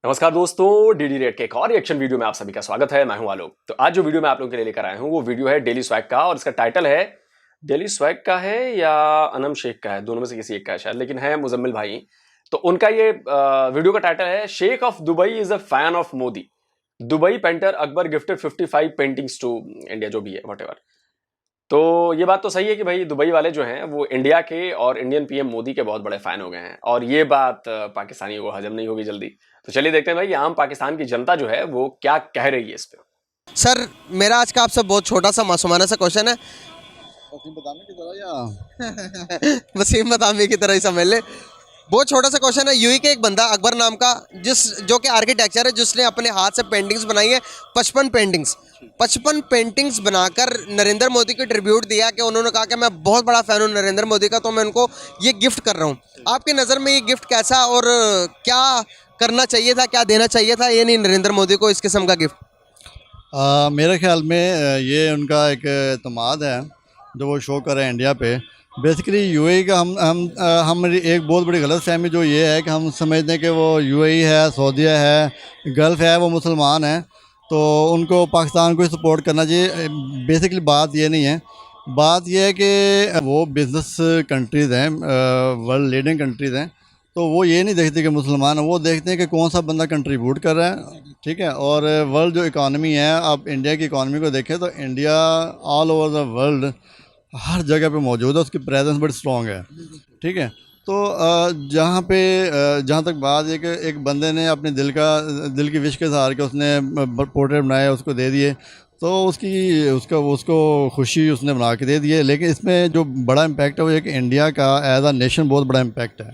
नमस्कार दोस्तों, DD red के एक और रिएक्शन वीडियो में आप सभी का स्वागत है। मैं हूं आलोक। तो आज जो वीडियो मैं आप लोगों के लिए लेकर आया हूं वो वीडियो है डेली स्वैग का, और इसका टाइटल है डेली स्वैग का है या अनम शेख का है, दोनों में से किसी एक का है शायद, लेकिन है मुजम्मिल भाई। तो उनका ये वीडियो का टाइटल है sheikh of Dubai is a fan of Modi, Dubai painter Akbar gifted 55 paintings to India, जो भी है व्हाटएवर। तो ये बात तो सही है कि भाई दुबई वाले जो हैं वो इंडिया के और इंडियन पीएम मोदी के बहुत बड़े फैन हो गए हैं, और ये बात पाकिस्तानियों को हजम नहीं होगी जल्दी। तो चलिए देखते हैं भाई आम पाकिस्तान की जनता जो है वो क्या कह रही है इस पे। सर मेरा आज का आपसे बहुत छोटा सा मासूमाना सा क्वेश्चन है। वसीम बदामी की तरह या वसीम बदामी की तरह ही समझ ले। बहुत छोटा सा क्वेश्चन है। यूएई के एक बंदा अकबर नाम का, जो कि आर्किटेक्चर है, जिसने अपने हाथ से पेंटिंग्स बनाई है 55 पेंटिंग्स बनाकर नरेंद्र मोदी को ट्रिब्यूट दिया कि उन्होंने कहा कि मैं बहुत बड़ा फ़ैन हूँ नरेंद्र मोदी का, तो मैं उनको ये गिफ्ट कर रहा हूँ। आपकी नज़र में ये गिफ्ट कैसा और क्या करना चाहिए था, क्या देना चाहिए था ये नहीं नरेंद्र मोदी को इस किस्म का गिफ्ट? मेरे ख्याल में ये उनका एक एतमाद है जो वो शो कर रहे हैं इंडिया पे। बेसिकली यूएई का हम एक बहुत बड़ी गलतफहमी जो ये है कि हम समझते हैं कि वो यूएई है, सऊदीया है, गल्फ़ है, वो मुसलमान हैं तो उनको पाकिस्तान को सपोर्ट करना चाहिए। बेसिकली बात ये नहीं है। बात ये है कि वो बिज़नेस कंट्रीज़ हैं, वर्ल्ड लीडिंग कंट्रीज़ हैं, तो वो ये नहीं देखते कि मुसलमान हैं, वो देखते हैं कि कौन सा बंदा कंट्रीब्यूट कर रहा है। ठीक है। और वर्ल्ड जो इकॉनमी है, आप इंडिया की इकॉनमी को देखें तो India all over the world हर जगह पे मौजूद है, उसकी प्रेजेंस बड़ी स्ट्रॉन्ग है। ठीक है। तो जहाँ तक बात है कि एक बंदे ने अपने दिल की विश के सहारे के उसने पोर्ट्रेट बनाया, उसको दे दिए, तो उसको खुशी उसने बना के दे दी है। लेकिन इसमें जो बड़ा इम्पैक्ट है वो है कि इंडिया का एज आ नेशन बहुत बड़ा इम्पैक्ट है,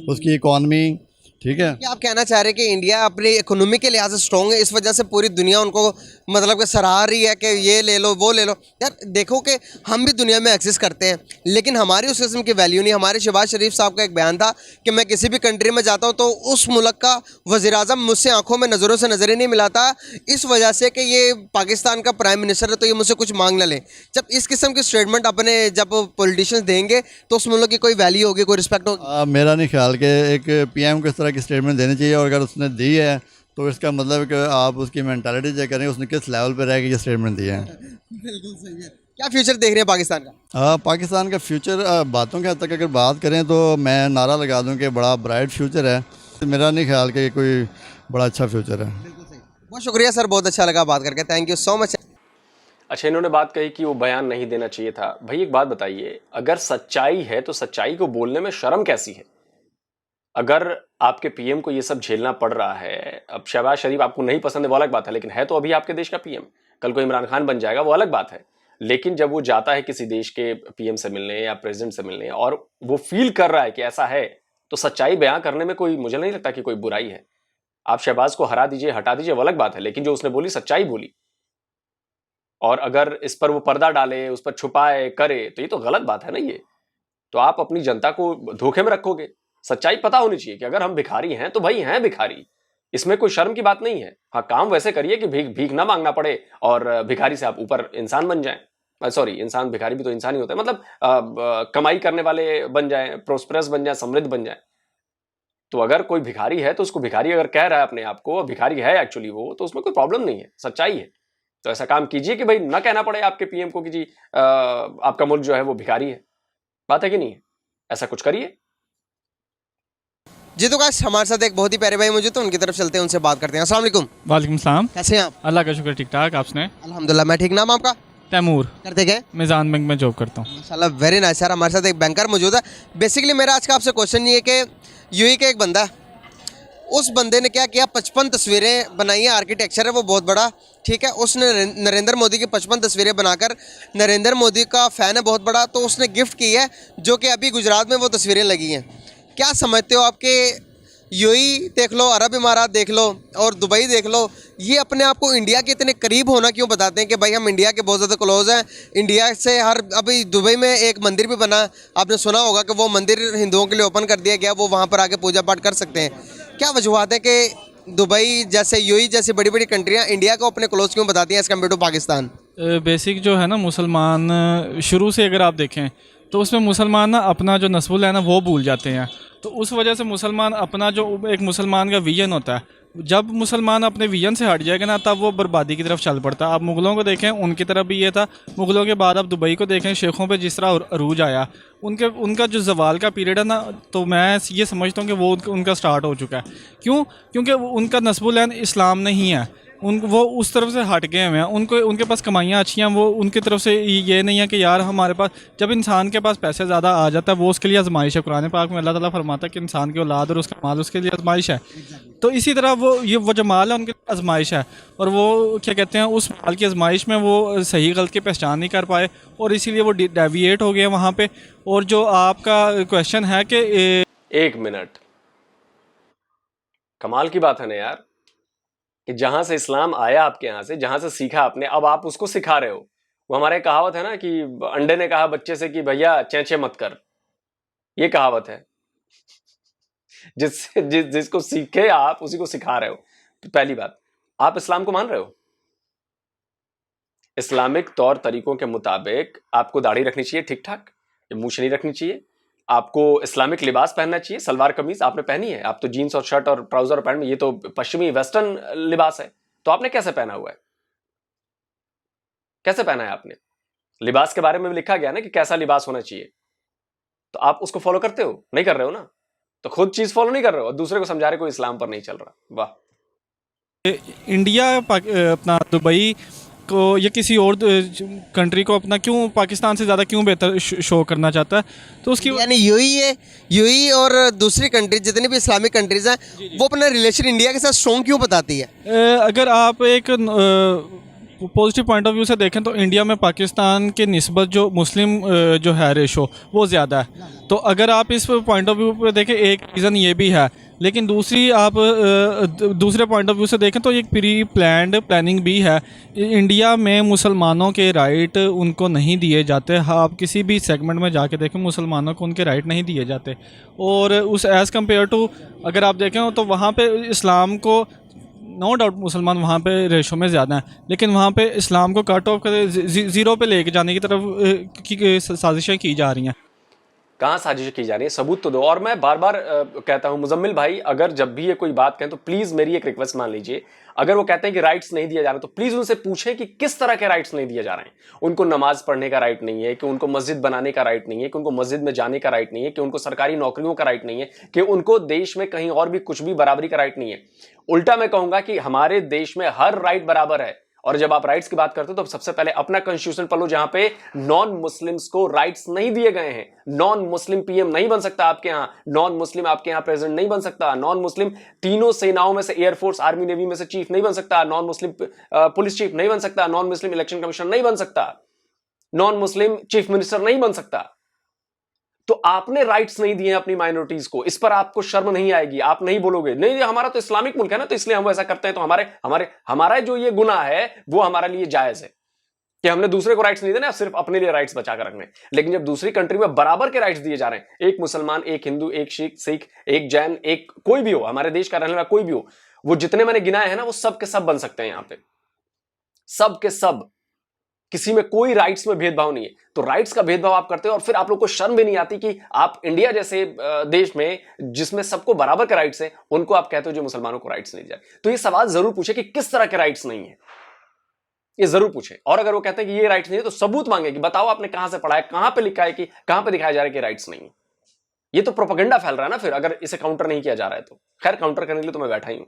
उसकी इकॉनमी। ठीक है। क्या आप कहना चाह रहे हैं कि इंडिया अपनी इकोनॉमी के लिहाज से स्ट्रॉन्ग है, इस वजह से पूरी दुनिया उनको मतलब कि सराह रही है कि ये ले लो वो ले लो? यार देखो कि हम भी दुनिया में एक्सिस्ट करते हैं, लेकिन हमारी उस किस्म की वैल्यू नहीं। हमारे शहबाज शरीफ साहब का एक बयान था कि मैं किसी भी कंट्री में जाता हूँ तो उस मुल्क का वज़ीर-ए-आज़म मुझसे आंखों में नज़रों से नज़र ही नहीं मिलाता, इस वजह से कि ये पाकिस्तान का प्राइम मिनिस्टर है तो ये मुझसे कुछ मांग न ले। जब इस किस्म की स्टेटमेंट अपने जब पॉलिटिशियंस देंगे तो उस मुल्क की कोई वैल्यू होगी, कोई रिस्पेक्ट होगी? मेरा नहीं ख्याल कि एक पीएम को इस तरह की स्टेटमेंट देनी चाहिए, और अगर उसने दी है तो इसका मतलब कि आप उसकी मेंटालिटी चेक करें, उसने किस लेवल पर रह के ये स्टेटमेंट दिया है। बिल्कुल सही है। क्या फ्यूचर देख रहे हैं पाकिस्तान का? पाकिस्तान का फ्यूचर बातों के हद तक अगर बात करें तो मैं नारा लगा दूं कि बड़ा ब्राइट फ्यूचर है। मेरा नहीं ख्याल कि कोई बड़ा अच्छा फ्यूचर है। बहुत शुक्रिया सर, बहुत अच्छा लगा बात करके, थैंक यू सो मच। अच्छा, इन्होंने बात कही कि वो बयान नहीं देना चाहिए था। भाई एक बात बताइए, अगर सच्चाई है तो सच्चाई को बोलने में शर्म कैसी है? अगर आपके पीएम को ये सब झेलना पड़ रहा है, अब शहबाज शरीफ आपको नहीं पसंद है वो अलग बात है, लेकिन है तो अभी आपके देश का पीएम। कल को इमरान खान बन जाएगा वो अलग बात है। लेकिन जब वो जाता है किसी देश के पीएम से मिलने या प्रेसिडेंट से मिलने और वो फील कर रहा है कि ऐसा है, तो सच्चाई बयां करने में कोई, मुझे नहीं लगता कि कोई बुराई है। आप शहबाज को हरा दीजिए, हटा दीजिए, वो अलग बात है, लेकिन जो उसने बोली सच्चाई बोली, और अगर इस पर वो पर्दा डाले, उस पर छुपाए करे, तो ये तो गलत बात है ना। ये तो आप अपनी जनता को धोखे में रखोगे। सच्चाई पता होनी चाहिए कि अगर हम भिखारी हैं तो भाई हैं भिखारी, इसमें कोई शर्म की बात नहीं है। हाँ, काम वैसे करिए कि भीख ना मांगना पड़े और भिखारी से आप ऊपर इंसान बन जाएं। सॉरी, इंसान, भिखारी भी तो इंसान ही होता है, मतलब कमाई करने वाले बन जाएं, प्रोस्पेरस बन जाएं, समृद्ध बन जाएं। तो अगर कोई भिखारी है तो उसको भिखारी अगर कह रहा है अपने आप को, भिखारी है एक्चुअली वो, तो उसमें कोई प्रॉब्लम नहीं है, सच्चाई है। तो ऐसा काम कीजिए कि भाई ना कहना पड़े आपके पीएम को कि जी आपका मुल्क जो है वो भिखारी है। बात है कि नहीं है? ऐसा कुछ करिए। जी तो गाइस, हमारे साथ एक बहुत ही प्यारे भाई मौजूद, तो उनकी तरफ चलते हैं, उनसे बात करते हैं। अस्सलाम वालेकुम। वालेकुम सलाम। कैसे हैं आप? अल्लाह का शुक्र, ठीक ठाक। आपने? अल्हम्दुलिल्लाह मैं ठीक। नाम आपका? तैमूर। करते गए? मिजान बैंक में जॉब करता हूँ। माशाल्लाह, वेरी नाइस सर। हमारे साथ एक बैंकर मौजूद है। बेसिकली मेरा आज का आपसे क्वेश्चन ये है कि यूएई का एक बंदा है, उस बंदे ने क्या किया, 55 तस्वीरें बनाई हैं, आर्किटेक्चर है वो बहुत बड़ा। ठीक है। उसने नरेंद्र मोदी की 55 तस्वीरें बनाकर, नरेंद्र मोदी का फ़ैन है बहुत बड़ा, तो उसने गिफ्ट की है, जो कि अभी गुजरात में वो तस्वीरें लगी हैं। क्या समझते हो आपके यूएई देख लो, अरब इमारात देख लो और दुबई देख लो, ये अपने आप को इंडिया के इतने करीब होना क्यों बताते हैं कि भाई हम इंडिया के बहुत ज़्यादा क्लोज हैं, इंडिया से हर, अभी दुबई में एक मंदिर भी बना, आपने सुना होगा कि वो मंदिर हिंदुओं के लिए ओपन कर दिया गया, वो वहाँ पर आके पूजा पाठ कर सकते हैं। क्या वजूहत है कि दुबई जैसे, यूएई जैसी बड़ी बड़ी कंट्रियाँ इंडिया को अपने क्लोज क्यों बताती हैं as compare to Pakistan? Basic जो है ना, मुसलमान शुरू से अगर आप देखें तो उसमें मुसलमान ना अपना जो नस्बुल है ना वो भूल जाते हैं। तो उस वजह से मुसलमान अपना जो एक मुसलमान का विजन होता है जब मुसलमान अपने विजन से हट जाएगा ना, तब वो बर्बादी की तरफ चल पड़ता है। आप मुग़लों को देखें, उनकी तरफ भी ये था। मुग़लों के बाद आप दुबई को देखें, शेखों पे जिस तरह अरूज आया, उनका जो जवाल का पीरियड है ना, तो मैं ये समझता हूँ कि वो उनका स्टार्ट हो चुका है। क्यों? क्योंकि उनका नस्बुल ऐन इस्लाम नहीं है। वो उस तरफ से हट गए हुए हैं। उनके पास कमाइयाँ अच्छी हैं। वो उनकी तरफ से ये नहीं है कि यार हमारे पास, जब इंसान के पास पैसे ज़्यादा आ जाता है, वो उसके लिए आजमाइश है। कुरान पाक में अल्लाह ताला फरमाता है कि इंसान की औलाद और उसका माल उसके लिए आजमाइश है। तो इसी तरह वो जो माल है उनके लिए आजमाइश है। और वो क्या कहते हैं, उस माल की आजमाइश में वो सही गलत की पहचान नहीं कर पाए, और इसीलिए वो डेविएट हो गए वहाँ पे। और जो आपका क्वेश्चन है कि 1 मिनट, कमाल की बात है ना यार, कि जहां से इस्लाम आया आपके यहां से, जहां से सीखा आपने, अब आप उसको सिखा रहे हो। वो हमारे कहावत है ना कि अंडे ने कहा बच्चे से कि भैया चेंचे मत कर, ये कहावत है। जिसको सीखे आप उसी को सिखा रहे हो। तो पहली बात, आप इस्लाम को मान रहे हो? इस्लामिक तौर तरीकों के मुताबिक आपको दाढ़ी रखनी चाहिए ठीक ठाक, मूछ नहीं रखनी चाहिए, आपको इस्लामिक लिबास पहनना चाहिए। सलवार कमीज आपने पहनी है, आप तो जीन्स और शर्ट और ट्राउजर और पैंट में, ये तो पश्चिमी वेस्टर्न लिबास है, तो आपने कैसे पहना हुआ है? कैसे पहना है आपने? लिबास के बारे में भी लिखा गया ना कि कैसा लिबास होना चाहिए, तो आप उसको फॉलो करते हो? नहीं कर रहे हो ना, तो खुद चीज फॉलो नहीं कर रहे हो और दूसरे को समझा रहे हो इस्लाम पर नहीं चल रहा। वाह। इंडिया अपना दुबई को या किसी और कंट्री को अपना क्यों, पाकिस्तान से ज़्यादा क्यों बेहतर शो करना चाहता है? तो उसकी यानी यूएई है, यूएई और दूसरी कंट्री जितनी भी इस्लामिक कंट्रीज हैं, वो अपना रिलेशन इंडिया के साथ स्ट्रॉन्ग क्यों बताती है? अगर आप एक पॉजिटिव पॉइंट ऑफ व्यू से देखें तो इंडिया में पाकिस्तान के निस्बत जो मुस्लिम जो है रेशो वो ज़्यादा है। तो अगर आप इस पॉइंट ऑफ व्यू पे देखें, एक रीज़न ये भी है। लेकिन दूसरी आप दूसरे पॉइंट ऑफ व्यू से देखें तो एक प्री प्लान्ड प्लानिंग भी है। इंडिया में मुसलमानों के राइट उनको नहीं दिए जाते। हाँ, आप किसी भी सेगमेंट में जाके देखें, मुसलमानों को उनके राइट नहीं दिए जाते। और उस एज़ कम्पेयर टू अगर आप देखें तो वहाँ पे इस्लाम को, नो डाउट मुसलमान वहाँ पे रेशो में ज़्यादा हैं, लेकिन वहाँ पे इस्लाम को कट ऑफ कर ज़ीरो पे लेके जाने की तरफ की साजिशें की जा रही हैं। कहाँ साजिश की जा रही है? सबूत तो दो। और मैं बार बार कहता हूं मुजम्मिल भाई, अगर जब भी ये कोई बात कहें तो प्लीज मेरी एक रिक्वेस्ट मान लीजिए। अगर वो कहते हैं कि राइट्स नहीं दिए जा रहे तो प्लीज उनसे पूछें कि किस तरह के राइट्स नहीं दिए जा रहे हैं। उनको नमाज पढ़ने का राइट नहीं है, कि उनको मस्जिद बनाने का राइट नहीं है, कि उनको मस्जिद में जाने का राइट नहीं है, कि उनको सरकारी नौकरियों का राइट नहीं है, कि उनको देश में कहीं और भी कुछ भी बराबरी का राइट नहीं है। उल्टा मैं कहूंगा कि हमारे देश में हर राइट बराबर है। और जब आप राइट्स की बात करते हो तो सबसे पहले अपना कॉन्स्टिट्यूशन पढ़ो, जहां पे नॉन मुस्लिम्स को राइट्स नहीं दिए गए हैं। नॉन मुस्लिम पीएम नहीं बन सकता आपके यहां, नॉन मुस्लिम आपके यहां प्रेसिडेंट नहीं बन सकता, नॉन मुस्लिम तीनों सेनाओं में से, एयरफोर्स, आर्मी, नेवी में से चीफ नहीं बन सकता, नॉन मुस्लिम पुलिस चीफ नहीं बन सकता, नॉन मुस्लिम इलेक्शन कमिश्नर नहीं बन सकता, नॉन मुस्लिम चीफ मिनिस्टर नहीं बन सकता। तो आपने राइट्स नहीं दिए अपनी माइनॉरिटीज को, इस पर आपको शर्म नहीं आएगी? आप नहीं बोलोगे नहीं हमारा तो इस्लामिक मुल्क है ना, तो इसलिए हम ऐसा करते हैं, तो हमारा जो ये गुनाह है वो हमारे लिए जायज है कि हमने दूसरे को राइट्स नहीं देने, सिर्फ अपने लिए राइट्स बचा कर रखने। लेकिन जब दूसरी कंट्री में बराबर के राइट्स दिए जा रहे हैं, एक मुसलमान, एक हिंदू, एक सिख, एक जैन, एक कोई भी हो, हमारे देश का रहने वाला कोई भी हो, वो जितने मैंने गिनाए हैं ना, वो सब के सब बन सकते हैं यहां पे, सब के सब। किसी में कोई राइट्स में भेदभाव नहीं है। तो राइट्स का भेदभाव आप करते हो और फिर आप लोग को शर्म भी नहीं आती कि आप इंडिया जैसे देश में जिसमें सबको बराबर के राइट्स हैं, उनको आप कहते हो जो मुसलमानों को राइट्स नहीं दिए जाए। तो ये सवाल जरूर पूछे कि किस तरह के राइट्स नहीं है, ये जरूर पूछे। और अगर वो कहते हैं कि ये राइट्स नहीं है तो सबूत मांगे कि बताओ आपने कहां से पढ़ा है, कहां पे लिखा है, कि कहां पे दिखाया जा रहा है कि राइट्स नहीं है। ये तो प्रोपेगेंडा फैल रहा है ना फिर, अगर इसे काउंटर नहीं किया जा रहा है तो। खैर, काउंटर करने के लिए तो मैं बैठा ही हूं।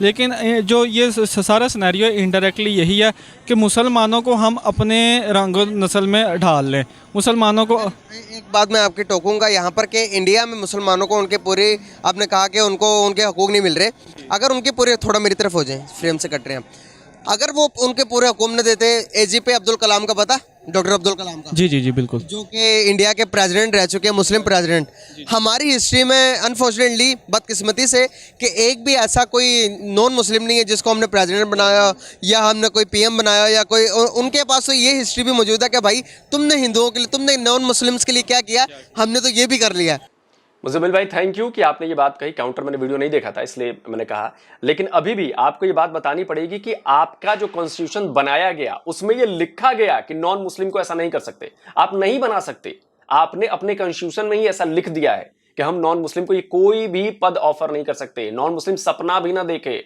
लेकिन जो ये सारा सिनेरियो इनडायरेक्टली यही है कि मुसलमानों को हम अपने रंग नस्ल में ढाल लें। मुसलमानों को एक बात मैं आपकी टोकूंगा यहाँ पर कि इंडिया में मुसलमानों को उनके पूरे, आपने कहा कि उनको उनके हकूक नहीं मिल रहे, अगर उनके पूरे, थोड़ा मेरी तरफ हो जाए, फ्रेम से कट रहे हैं, अगर वो उनके पूरे हुकूम न देते, एजीपी अब्दुल कलाम का पता, डॉक्टर अब्दुल कलाम का, जी बिल्कुल, जो कि इंडिया के प्रेसिडेंट रह चुके हैं, मुस्लिम प्रेसिडेंट। हमारी हिस्ट्री में अनफॉर्चुनेटली, बदकिस्मती से, कि एक भी ऐसा कोई नॉन मुस्लिम नहीं है जिसको हमने प्रेसिडेंट बनाया या हमने कोई पीएम बनाया या कोई, उनके पास तो ये हिस्ट्री भी मौजूद है कि भाई तुमने हिंदुओं के लिए, तुमने नॉन मुस्लिम्स के लिए क्या किया, हमने तो ये भी कर लिया। मुजम्मिल भाई, थैंक यू कि आपने ये बात कही। काउंटर मैंने वीडियो नहीं देखा था इसलिए मैंने कहा, लेकिन अभी भी आपको ये बात बतानी पड़ेगी कि आपका जो कॉन्स्टिट्यूशन बनाया गया उसमें ये लिखा गया कि नॉन मुस्लिम को ऐसा नहीं कर सकते, आप नहीं बना सकते। आपने अपने कॉन्स्टिट्यूशन में ही ऐसा लिख दिया है कि हम नॉन मुस्लिम को ये कोई भी पद ऑफर नहीं कर सकते। नॉन मुस्लिम सपना भी ना देखे,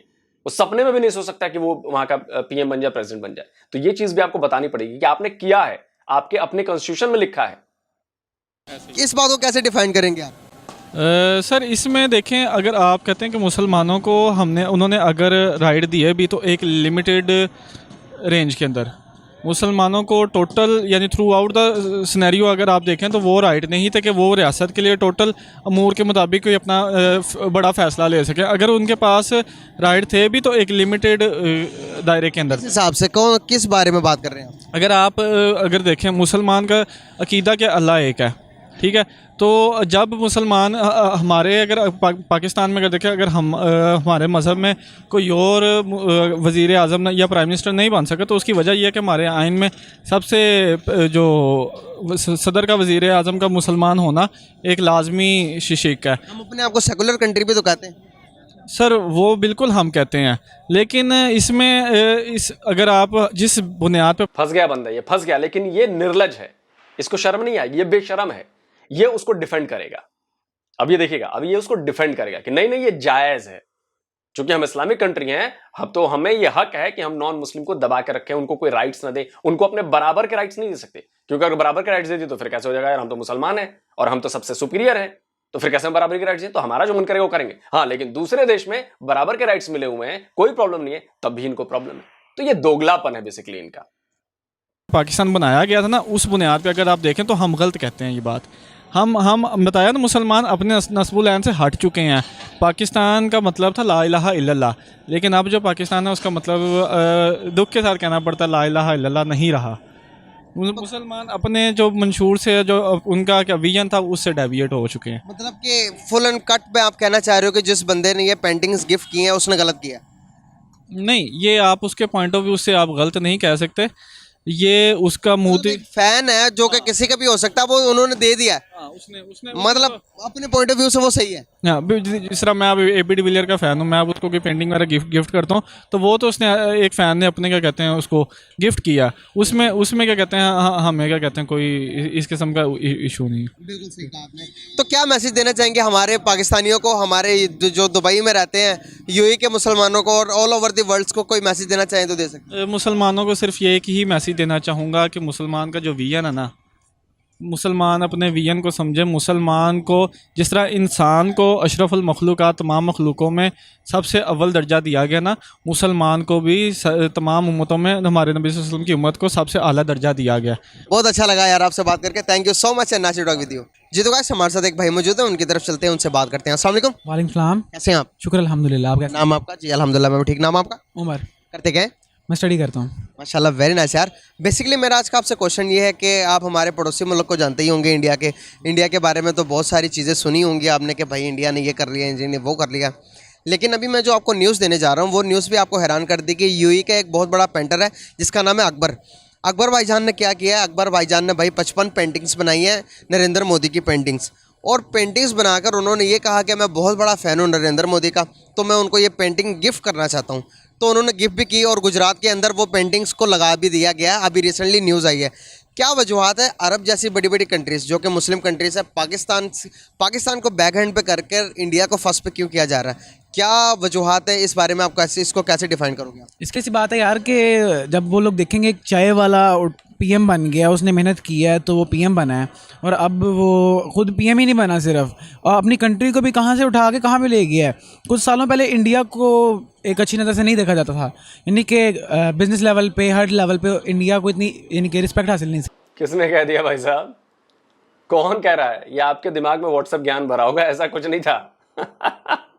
वो सपने में भी नहीं सोच सकता कि वो वहां का पीएम बन जाए, प्रेसिडेंट बन जाए। तो ये चीज भी आपको बतानी पड़ेगी कि आपने किया है, आपके अपने कॉन्स्टिट्यूशन में लिखा है। इस बात को कैसे डिफाइन करेंगे आप? सर इसमें देखें, अगर आप कहते हैं कि मुसलमानों को उन्होंने अगर राइट दी है भी तो एक लिमिटेड रेंज के अंदर, मुसलमानों को टोटल यानी थ्रू आउट द सिनेरियो अगर आप देखें तो वो राइट नहीं थे कि वो रियासत के लिए टोटल अमूर के मुताबिक कोई अपना बड़ा फ़ैसला ले सके। अगर उनके पास राइट थे भी तो एक लिमिटेड दायरे के अंदर। इस हिसाब से कौन किस बारे में बात कर रहे हैं आप? अगर देखें, मुसलमान का अकीदा क्या, अल्लाह एक है, ठीक है। तो जब मुसलमान हमारे अगर पाकिस्तान में अगर देखें, अगर हम हमारे मज़हब में कोई और वज़ीर आज़म या प्राइम मिनिस्टर नहीं बन सका, तो उसकी वजह यह है कि हमारे आइन में सबसे जो सदर का वज़ीर आज़म का मुसलमान होना एक लाजमी शिक है। हम अपने आप को सेकुलर कंट्री भी तो कहते हैं। सर वो बिल्कुल हम कहते हैं, लेकिन इसमें अगर आप जिस बुनियाद पे फंस गया बंदा, ये फंस गया, लेकिन ये निर्लज है, इसको शर्म नहीं आएगी, ये बेशरम है, ये उसको डिफेंड करेगा। अब ये देखिएगा, अब ये उसको डिफेंड करेगा कि नहीं नहीं ये जायज है, क्योंकि हम इस्लामिक कंट्री हैं, अब तो हमें ये हक है कि हम नॉन मुस्लिम को दबा के रखें, उनको कोई राइट्स ना दें, उनको अपने बराबर के राइट्स नहीं दे सकते, क्योंकि अगर बराबर के राइट्स दे दिए तो फिर कैसे हो जाएगा यार, हम तो मुसलमान हैं और हम तो सबसे सुपीरियर हैं, तो फिर कैसे हम बराबर के राइट्स दें? तो हमारा जो मन करेगा वो करेंगे। हाँ, लेकिन दूसरे देश में बराबर के राइट्स मिले हुए हैं, कोई प्रॉब्लम नहीं है, तब भी इनको प्रॉब्लम है। तो ये दोगलापन है बेसिकली इनका। पाकिस्तान बनाया गया था ना, उस बुनियाद पे अगर आप देखें तो हम गलत कहते हैं ये बात। हम बताया ना, मुसलमान अपने नस्बुल ऐन से हट चुके हैं। पाकिस्तान का मतलब था ला इलाहा इल्लल्लाह, लेकिन अब जो पाकिस्तान है उसका मतलब दुख के साथ कहना पड़ता है ला इलाहा इल्लल्लाह नहीं रहा। मुसलमान अपने जो मंशूर से, जो उनका क्या विजन था, उससे डेविएट हो चुके हैं। मतलब कि फुल एंड कट पे आप कहना चाह रहे हो कि जिस बंदे ने ये पेंटिंग्स गिफ्ट की हैं उसने गलत किया? नहीं, ये आप उसके पॉइंट ऑफ व्यू से आप गलत नहीं कह सकते, ये उसका मोटिव। फैन है जो कि किसी का भी हो सकता है, वो उन्होंने दे दिया है, उसने मतलब अपने पॉइंट ऑफ व्यू से वो सही है। हाँ, जिस तरह मैं अब एबी डिविलियर का फ़ैन हूँ, मैं अब उसको कोई पेंटिंग वगैरह गिफ्ट करता हूँ, तो वो तो उसने एक फ़ैन ने अपने क्या कहते हैं उसको गिफ्ट किया, उसमें क्या कहते हैं, हमें क्या कहते हैं, कोई इस किस्म का इशू नहीं है। बिल्कुल सही कहा आपने। तो क्या मैसेज देना चाहेंगे हमारे पाकिस्तानियों को, हमारे जो दुबई में रहते हैं, यूएई के मुसलमानों को और ऑल ओवर द वर्ल्ड को कोई मैसेज देना चाहें तो दे सकते हैं? मुसलमानों को सिर्फ ये एक ही मैसेज देना चाहूँगा कि मुसलमान का जो विजन है ना, मुसलमान अपने विजन को समझे। मुसलमान को जिस तरह इंसान को अशरफुल मखलूक़ात तमाम मखलूक़ों में सबसे अव्वल दर्जा दिया गया ना, मुसलमान को भी तमाम उम्मतों में हमारे नबी सल्लल्लाहु अलैहि वसल्लम की उम्मत को सबसे आला दर्जा दिया गया। बहुत अच्छा लगा यार आपसे बात करके, thank you so much and nice to talk with you. जी तो गाइस, हमारे साथ एक भाई मौजूद है, उनकी तरफ चलते हैं, उनसे बात करते हैं। अस्सलाम वालेकुम। वालेकुम सलाम। कैसे हैं आप? शुक्र अल्हम्दुलिल्लाह। आप कैसे? नाम आपका? जी अल्हम्दुलिल्लाह मैं भी ठीक। नाम आपका? उमर। करते क्या हैं? मैं स्टडी करता हूँ। माशाल्लाह, वेरी नाइस यार। बेसिकली मेरा आज का आपसे क्वेश्चन ये है कि आप हमारे पड़ोसी मुल्क को जानते ही होंगे, इंडिया के बारे में तो बहुत सारी चीज़ें सुनी होंगी आपने कि भाई इंडिया ने ये कर लिया, इंडिया ने वो कर लिया। लेकिन अभी मैं जो आपको न्यूज़ देने जा रहा हूँ, वो न्यूज़ भी आपको हैरान कर दी कि यूएई का एक बहुत बड़ा पेंटर है जिसका नाम है अकबर। अकबर भाईजान ने क्या किया है? अकबर भाईजान ने भाई 55 पेंटिंग्स बनाई हैं, नरेंद्र मोदी की पेंटिंग्स। और पेंटिंग्स बनाकर उन्होंने ये कहा कि मैं बहुत बड़ा फ़ैन हूँ नरेंद्र मोदी का, तो मैं उनको ये पेंटिंग गिफ्ट करना चाहता हूँ। तो उन्होंने गिफ्ट भी की और गुजरात के अंदर वो पेंटिंग्स को लगा भी दिया गया। अभी रिसेंटली न्यूज़ आई है। क्या वजूहत है अरब जैसी बड़ी बड़ी कंट्रीज़ जो कि मुस्लिम कंट्रीज़ है, पाकिस्तान को बैक हैंड पे करके इंडिया को फर्स्ट पे क्यों किया जा रहा है? क्या वजूहत है, इस बारे में आप इसको कैसे डिफाइन करोगे आप? इसकी सी बात है यार कि जब वो लोग देखेंगे एक चाय वाला पीएम बन गया, उसने मेहनत की है तो वो पीएम बना है, और अब वो खुद पीएम ही नहीं बना सिर्फ, और अपनी कंट्री को भी कहाँ से उठा के कहाँ पे ले गया है। कुछ सालों पहले इंडिया को एक अच्छी नज़र से नहीं देखा जाता था, यानी कि बिजनेस लेवल पे, हर लेवल पे इंडिया को इतनी यानी कि रिस्पेक्ट हासिल नहीं। किसने कह दिया भाई साहब? कौन कह रहा है? या आपके दिमाग में व्हाट्सएप ज्ञान भरा होगा, ऐसा कुछ नहीं था।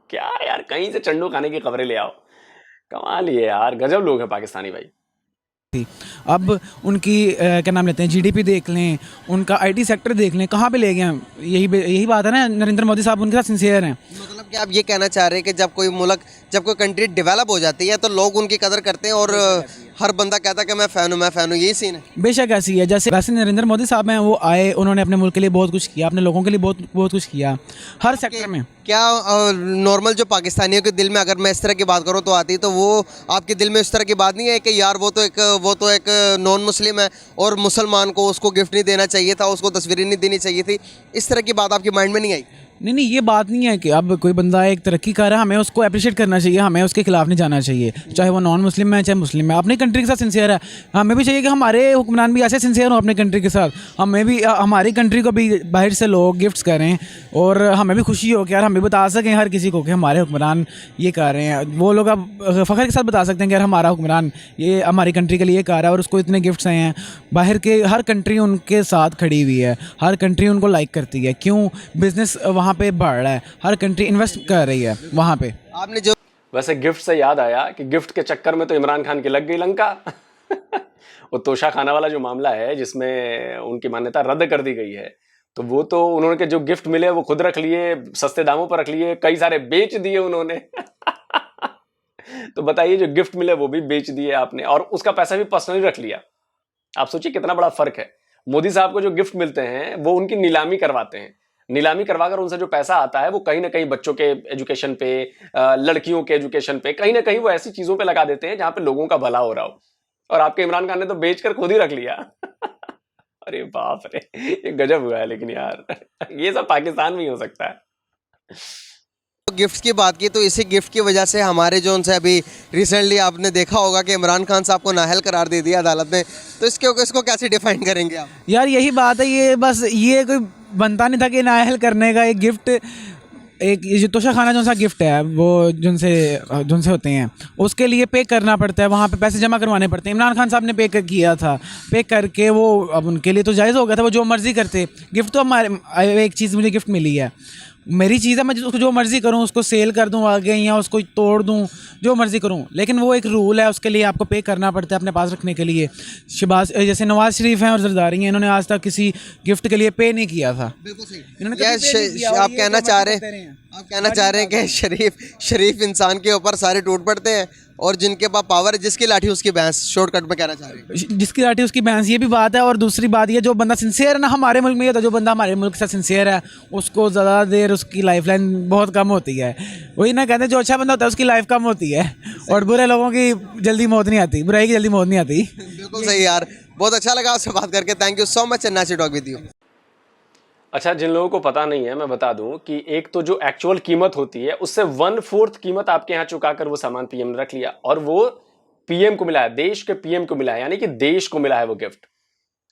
क्या यार, कहीं से चंडू खाने की खबरें ले आओ। कमाल ही है यार, गजब लोग हैं पाकिस्तानी भाई। अब उनकी क्या नाम लेते हैं, जीडीपी देख लें, उनका आईटी सेक्टर देख लें, कहाँ पे ले गए हैं। यही बात है ना, नरेंद्र मोदी साहब उनके साथ सिंसियर हैं। मतलब कि आप ये कहना चाह रहे हैं कि जब कोई कंट्री डेवलप हो जाती है तो लोग उनकी कदर करते हैं और हर बंदा कहता है कि मैं फ़ैन हूँ, यही सीन है। बेशक ऐसी है, जैसे वैसे नरेंद्र मोदी साहब हैं, वो आए, उन्होंने अपने मुल्क के लिए बहुत कुछ किया, अपने लोगों के लिए बहुत कुछ किया हर सेक्टर में। क्या नॉर्मल जो पाकिस्तानियों के दिल में, अगर मैं इस तरह की बात करूं तो आती, तो वो आपके दिल में इस तरह की बात नहीं है कि यार वो तो एक नॉन मुस्लिम है और मुसलमान को उसको गिफ्ट नहीं देना चाहिए था, उसको तस्वीरें नहीं देनी चाहिए थी, इस तरह की बात आपके माइंड में नहीं आई? नहीं नहीं, ये बात नहीं है कि अब कोई बंदा एक तरक्की कर रहा है, हमें उसको अप्रिशिएट करना चाहिए, हमें उसके खिलाफ नहीं जाना चाहिए, चाहे वो नॉन मुस्लिम है चाहे मुस्लिम है, अपनी कंट्री के साथ सिंसियर है। हमें भी चाहिए कि हमारे हुक्मरान भी ऐसे सिंसियर हों अपने कंट्री के साथ, हमें भी हमारी कंट्री को भी बाहर से लोग गिफ्ट्स करें और हमें भी खुशी हो कि यार हम भी बता सकें हर किसी को कि हमारे हुक्मरान ये कर रहे हैं। वो लोग अब फ़ख्र के साथ बता सकते हैं कि यार हमारा हुक्मरान ये हमारी कंट्री के लिए कर रहा है और उसको इतने गिफ्ट्स आए हैं। बाहर के हर कंट्री उनके साथ खड़ी हुई है, हर कंट्री उनको लाइक करती है, क्यों? बिजनेस वहाँ पे बढ़ रहा है, हर कंट्री इन्वेस्ट कर रही है वहाँ पे। आपने जो वैसे गिफ्ट से याद आया कि गिफ्ट के चक्कर में तो इमरान खान की लग गई लंका। वो तोशा खाना वाला जो मामला है जिसमें उनकी मान्यता रद्द कर दी गई है, तो वो तो उन्होंने के जो गिफ्ट मिले वो खुद रख लिए, सस्ते दामों पर रख लिए, कई सारे बेच दिए उन्होंने। तो बताइए, जो गिफ्ट मिले वो भी बेच दिए आपने और उसका पैसा भी पर्सनली रख लिया। आप सोचिए कितना बड़ा फर्क है। मोदी साहब को जो गिफ्ट मिलते हैं वो उनकी नीलामी करवाते हैं, नीलामी करवाकर उनसे जो पैसा आता है वो कहीं ना कहीं बच्चों के एजुकेशन पे, लड़कियों के एजुकेशन पे, कहीं ना कहीं वो ऐसी चीजों पे लगा देते हैं जहां पे लोगों का भला हो रहा हो। और आपके इमरान खान ने तो बेचकर खुद ही रख लिया। अरे बाप रे, ये गजब हुआ है। लेकिन यार ये सब पाकिस्तान में ही हो सकता है। गिफ्ट की बात की तो इसी गिफ्ट की वजह से हमारे जो उनसे अभी रिसेंटली आपने देखा होगा कि इमरान खान साहब को नाअहल करार दे दिया अदालत ने, तो इसको कैसे डिफाइन करेंगे आप? यार यही बात है, ये बस ये कोई बनता नहीं था कि नाअहल करने का एक गिफ्ट, एक ये जो तोशा खाना जो सा गिफ्ट है वो जिनसे होते हैं उसके लिए पे करना पड़ता है, वहाँ पे पैसे जमा करवाने पड़ते हैं। इमरान खान साहब ने किया था, पे करके वो अब उनके लिए तो जायज़ हो गया था, वो जो मर्ज़ी करते। गिफ्ट तो हमारे एक चीज़ मुझे गिफ्ट मिली है, मेरी चीज़ है, मैं उसको जो मर्ज़ी करूँ, उसको सेल कर दूँ आगे या उसको तोड़ दूँ, जो मर्ज़ी करूँ, लेकिन वो एक रूल है, उसके लिए आपको पे करना पड़ता है अपने पास रखने के लिए। शहबाज जैसे नवाज शरीफ हैं और जरदारी हैं, इन्होंने आज तक किसी गिफ्ट के लिए पे नहीं किया था। बिल्कुल सही। इन्होंने कभी पे नहीं किया और आप ये कहना जो चाह मर्ज़ी रहे करते हैं। आप कहना चाह रहे हैं कि शरीफ इंसान के ऊपर सारे टूट पड़ते हैं और जिनके पास पावर है, जिसकी लाठी उसकी भैंस, शॉर्टकट में कहना चाह रहे हैं। जिसकी लाठी उसकी भैंस, ये भी बात है। और दूसरी बात ये, जो बंदा सिंसियर है ना, हमारे मुल्क में ये था, जो बंदा हमारे मुल्क से सिंसियर है उसको ज़्यादा देर उसकी लाइफ लाइन बहुत कम होती है। वही ना कहते हैं, जो अच्छा बंदा होता है उसकी लाइफ कम होती है और बुरे लोगों की जल्दी मौत नहीं आती, बुराई की जल्दी मौत नहीं आती। बिल्कुल सही यार, बहुत अच्छा लगा आपसे बात करके। Thank you so much, nice to talk with you. अच्छा, जिन लोगों को पता नहीं है मैं बता दूं कि एक तो जो एक्चुअल कीमत होती है उससे 1/4 कीमत आपके यहाँ चुकाकर वो सामान पीएम ने रख लिया और वो पीएम को मिला है, देश के पीएम को मिला है, यानी कि देश को मिला है वो गिफ्ट।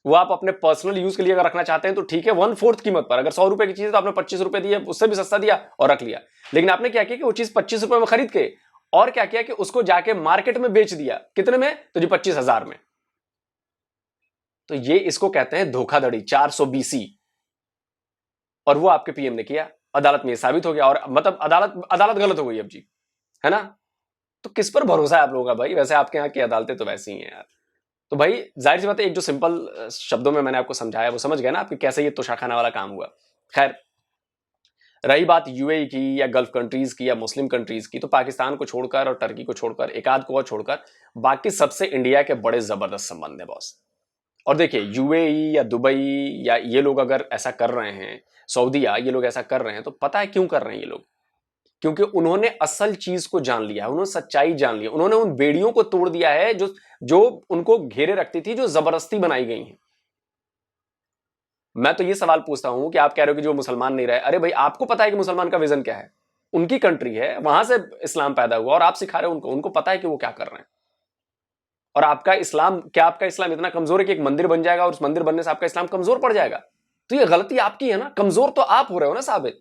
वो आप अपने पर्सनल यूज के लिए अगर रखना चाहते हैं तो ठीक है, 1/4 कीमत पर। अगर 100 रुपए की चीज है तो आपने 25 रुपए दिए, उससे भी सस्ता दिया और रख लिया। लेकिन आपने क्या किया कि वो चीज 25 रुपए में खरीद के और क्या किया कि उसको जाके मार्केट में बेच दिया। कितने में? तो जी 25,000 में। तो ये इसको कहते हैं धोखाधड़ी, 420। और वो आपके पीएम ने किया। अदालत में ये साबित हो गया और मतलब अदालत गलत हो गई अब जी, है ना? तो किस पर भरोसा है आप लोगों का भाई? वैसे आपके यहाँ की अदालतें तो वैसी ही हैं यार। तो भाई जाहिर सी बात है, एक जो सिंपल शब्दों में मैंने आपको समझाया वो समझ गए ना आपकी कैसे ये तोशाखाना वाला काम हुआ। खैर, रही बात यूएई की या गल्फ कंट्रीज की या मुस्लिम कंट्रीज की, तो पाकिस्तान को छोड़कर और टर्की को छोड़कर, एक आध को और छोड़कर, बाकी सबसे इंडिया के बड़े जबरदस्त संबंध है बॉस। और देखिए, यूएई या दुबई या ये लोग अगर ऐसा कर रहे हैं, सऊदीया ये लोग ऐसा कर रहे हैं, तो पता है क्यों कर रहे हैं ये लोग? क्योंकि उन्होंने असल चीज को जान लिया है, उन्होंने सच्चाई जान ली, उन्होंने उन बेड़ियों को तोड़ दिया है जो उनको घेरे रखती थी, जो जबरदस्ती बनाई गई हैं। मैं तो ये सवाल पूछता हूं कि आप कह रहे हो कि जो मुसलमान नहीं रहे, अरे भाई आपको पता है कि मुसलमान का विजन क्या है? उनकी कंट्री है, वहां से इस्लाम पैदा हुआ और आप सिखा रहे हो उनको पता है कि वो क्या कर रहे हैं। और आपका इस्लाम इतना कमजोर है कि एक मंदिर बन जाएगा और उस मंदिर बनने से आपका इस्लाम कमजोर पड़ जाएगा? तो ये गलती आपकी है ना, कमजोर तो आप हो रहे हो ना साबित।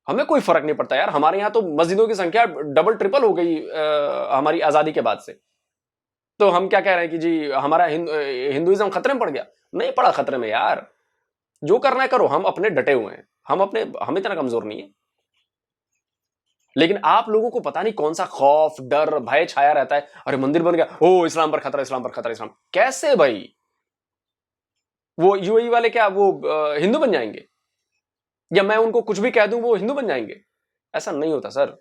हमें कोई फर्क नहीं पड़ता यार, हमारे यहां तो मस्जिदों की संख्या डबल ट्रिपल हो गई हमारी आजादी के बाद से। तो हम क्या कह रहे हैं कि जी हमारा हिंदुइज्म खतरे में पड़ गया? नहीं पड़ा खतरे में यार, जो करना है करो, हम अपने डटे हुए हैं, हम इतना कमजोर नहीं है। लेकिन आप लोगों को पता नहीं कौन सा खौफ, डर, भय छाया रहता है। अरे मंदिर बन गया, ओ इस्लाम पर खतरा, इस्लाम पर खतरा, इस्लाम कैसे भाई? वो यूएई वाले क्या वो हिंदू बन जाएंगे? या मैं उनको कुछ भी कह दूं वो हिंदू बन जाएंगे? ऐसा नहीं होता सर।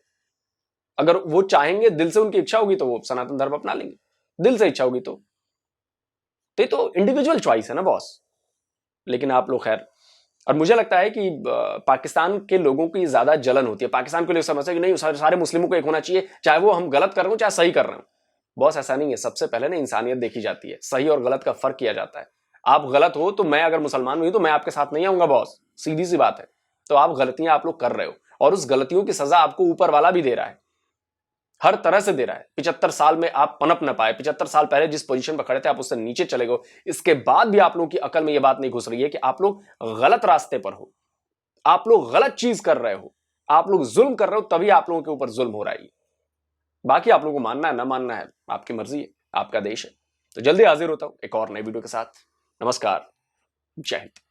अगर वो चाहेंगे, दिल से उनकी इच्छा होगी तो वो सनातन धर्म अपना लेंगे, दिल से इच्छा होगी तो ये तो इंडिविजुअल चॉइस है ना बॉस। लेकिन आप लोग खैर, और मुझे लगता है कि पाकिस्तान के लोगों की ज्यादा जलन होती है। पाकिस्तान के लोग समझते हैं कि नहीं, सारे मुस्लिमों को एक होना चाहिए, चाहे वो हम गलत कर रहे हो चाहे सही कर रहे हो। बॉस ऐसा नहीं है, सबसे पहले ना इंसानियत देखी जाती है, सही और गलत का फर्क किया जाता है। आप गलत हो तो मैं अगर मुसलमान हुई तो मैं आपके साथ नहीं आऊंगा बॉस, सीधी सी बात है। तो आप गलतियां आप लोग कर रहे हो, और उस गलतियों की सजा आपको ऊपर वाला भी दे रहा है, हर तरह से दे रहा है। 75 साल में आप पनप न पाए, 75 साल पहले जिस पोजीशन पर खड़े थे आप उससे नीचे चले गए, इसके बाद भी आप लोगों की अकल में यह बात नहीं घुस रही है कि आप लोग गलत रास्ते पर हो, आप लोग गलत चीज कर रहे हो, आप लोग जुल्म कर रहे हो, तभी आप लोगों के ऊपर जुल्म हो रहा है। बाकी आप लोगों को मानना है ना मानना है आपकी मर्जी है, आपका देश है। तो जल्दी हाजिर होता हूं एक और नई वीडियो के साथ। नमस्कार, जय हिंद।